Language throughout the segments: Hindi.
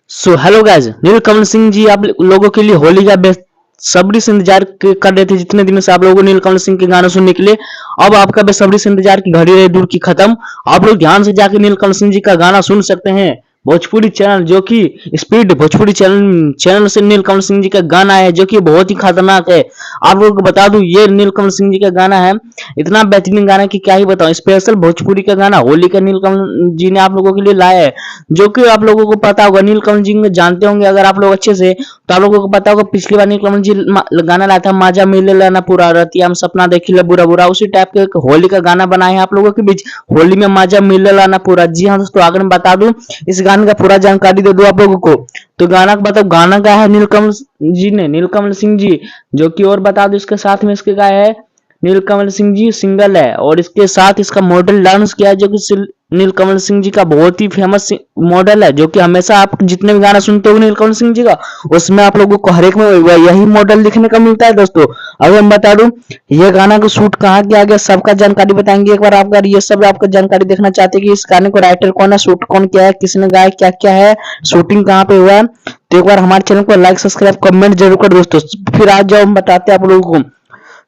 सो हेलो गाइज, नीलकमल सिंह जी आप लोगों के लिए होली का बेसब्री से इंतजार कर रहे थे। जितने दिनों से आप लोगों को नीलकमल सिंह के गाना सुनने के लिए, अब आपका बेसब्री से इंतजार की घड़ी रही दूर की खत्म। आप लोग ध्यान से जाके नीलकमल सिंह जी का गाना सुन सकते हैं। भोजपुरी चैनल जो कि स्पीड भोजपुरी चैनल चैनल से नीलकमल सिंह जी का गाना है, जो कि बहुत ही खतरनाक है। आप लोगों को बता दूं, ये नीलकमल सिंह जी का गाना है, इतना बेहतरीन गाना है कि क्या ही बताऊं। स्पेशल भोजपुरी का गाना होली का नीलकमल जी ने आप लोगों के लिए लाया है, जो कि आप लोगों को पता होगा। नीलकमल जी को जानते होंगे अगर आप लोग अच्छे से, तो आप लोगों को पता होगा पिछली बार नीलकमल जी गाना लाया था, माजा मिले लाना पूरा रतिया हम सपना देखी ले बुरा बुरा। उसी टाइप के एक होली का गाना बनाए हैं आप लोगों के बीच, होली में माजा मिले लाना पूरा। जी हाँ दोस्तों, अगर मैं बता दूं, इस गाने का पूरा जानकारी दे दूं आप लोगों को, तो गाना का मतलब गाना गाया है नीलकमल जी ने, नीलकमल सिंह जी। जो कि और बता दूं, इसके साथ में इसके गाया है नीलकमल सिंह जी सिंगल है, और इसके साथ इसका मॉडल डांस किया है, जो कि नीलकमल सिंह जी का बहुत ही फेमस मॉडल है। जो कि हमेशा आप जितने भी गाना सुनते हो नीलकमल सिंह जी का, उसमें आप लोगों को हर एक में यही मॉडल दिखने का मिलता है दोस्तों। अगर मैं बता दूं, ये गाना को शूट कहाँ किया गया, सबका जानकारी बताएंगे एक बार। आप अगर ये सब आपका जानकारी देखना चाहते हैं कि इस गाने को राइटर कौन है, शूट कौन किया है, किसने गाया, क्या क्या है, शूटिंग कहाँ पे हुआ है, तो एक बार हमारे चैनल को लाइक सब्सक्राइब कमेंट जरूर कर दोस्तों। फिर आज जाओ हम बताते हैं आप लोगों को।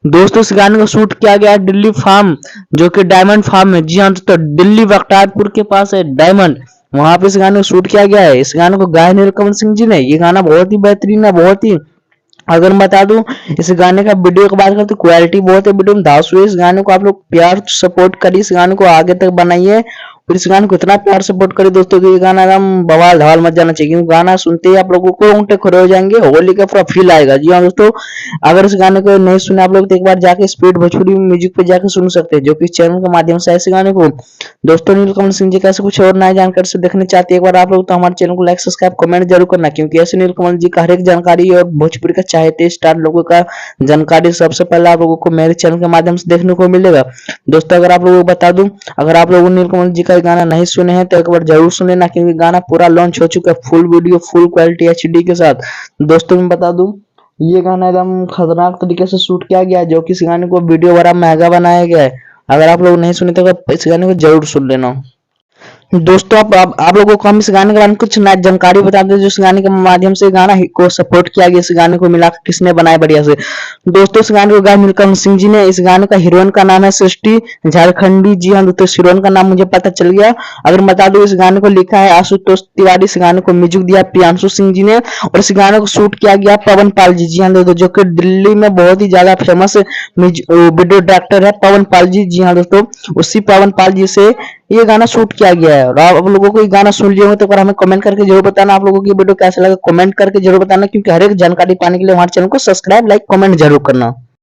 दोस्तों, इस गाने को शूट किया गया है दिल्ली फार्म, जो कि डायमंड फार्म है। जी हाँ दोस्तों, दिल्ली बख्तियारपुर के पास है डायमंड, वहां पे इस गाने को शूट किया गया है। इस गाने को गाया नीलकमल सिंह जी ने। ये गाना बहुत ही बेहतरीन है, बहुत ही। अगर मैं बता दूं, इस गाने का वीडियो की बात करें तो क्वालिटी बहुत है वीडियो में, धांसू है। इस गाने को आप लोग प्यार सपोर्ट करिए, इस गाने को आगे तक बनाइए, और इस गाने को इतना प्यार सपोर्ट करिए दोस्तों कि ये गाना एकदम बवाल धमाल मच जाना चाहिए। गाना सुनते ही आप लोगों को रोंगटे खड़े हो जाएंगे, होली का पूरा फील आएगा। जी हाँ दोस्तों, अगर इस गाने को नहीं सुने आप लोग, तो एक बार जाके स्पीड भोजपुरी म्यूजिक पे जाके सुन सकते हैं, जो कि चैनल के माध्यम से ऐसे गाने को। दोस्तों, नीलकमल सिंह जी का ऐसे कुछ और नया जानकारी से देखने चाहते हैं एक बार आप लोग, तो हमारे चैनल को लाइक सब्सक्राइब कमेंट जरूर करना, क्योंकि ऐसे नीलकमल जी का हर एक जानकारी और भोजपुरी का चाहते स्टार लोगों का जानकारी सबसे पहले आप लोगों को मेरे चैनल के माध्यम से देखने को मिलेगा। दोस्तों, अगर आप लोगों को बता दूं, अगर आप लोगों ने नीलकमल जी का गाना नहीं सुने हैं तो एक बार जरूर सुन लेना, क्योंकि गाना पूरा लॉन्च हो चुका है, full video full quality HD के साथ। दोस्तों, मैं बता दूं, ये गाना एकदम खतरनाक तरीके से शूट किया गया है, जो कि इस गाने को वीडियो बड़ा महंगा बनाया गया है। अगर आप लोग नहीं सुने तो इस गाने को जरूर सुन लेना। दोस्तों, आप लोगों को हम इस गाने के बारे में कुछ नया जानकारी बताते हैं, जो इस गाने के माध्यम से गाना को सपोर्ट किया गया। इस गाने को मिलाकर किसने बनाया बढ़िया से। दोस्तों, इस गाने को गाया नीलकमल सिंह जी ने। इस गाने का हीरोइन का नाम है सृष्टि झारखंडी। जी हाँ दोस्तों, इस हीरोइन का नाम मुझे पता चल गया। अगर बता दूं, इस गाने को लिखा है आशुतोष तिवारी, इस गाने को म्यूजिक दिया प्रियांशु सिंह जी ने, और इस गाने को शूट किया गया पवन पाल जी। जी हाँ दोस्तों, जो कि दिल्ली में बहुत ही ज्यादा फेमस वीडियो डायरेक्टर है पवन पाल जी। जी हाँ दोस्तों, उसी पवन पाल जी से ये गाना शूट किया गया है। और आप लोगों को ये गाना सुन लिए हो तो हमें कमेंट करके जरूर बताना, आप लोगों की वीडियो कैसा लगा कमेंट करके जरूर बताना, क्योंकि हर एक जानकारी पाने के लिए हमारे चैनल को सब्सक्राइब लाइक कमेंट जरूर करना।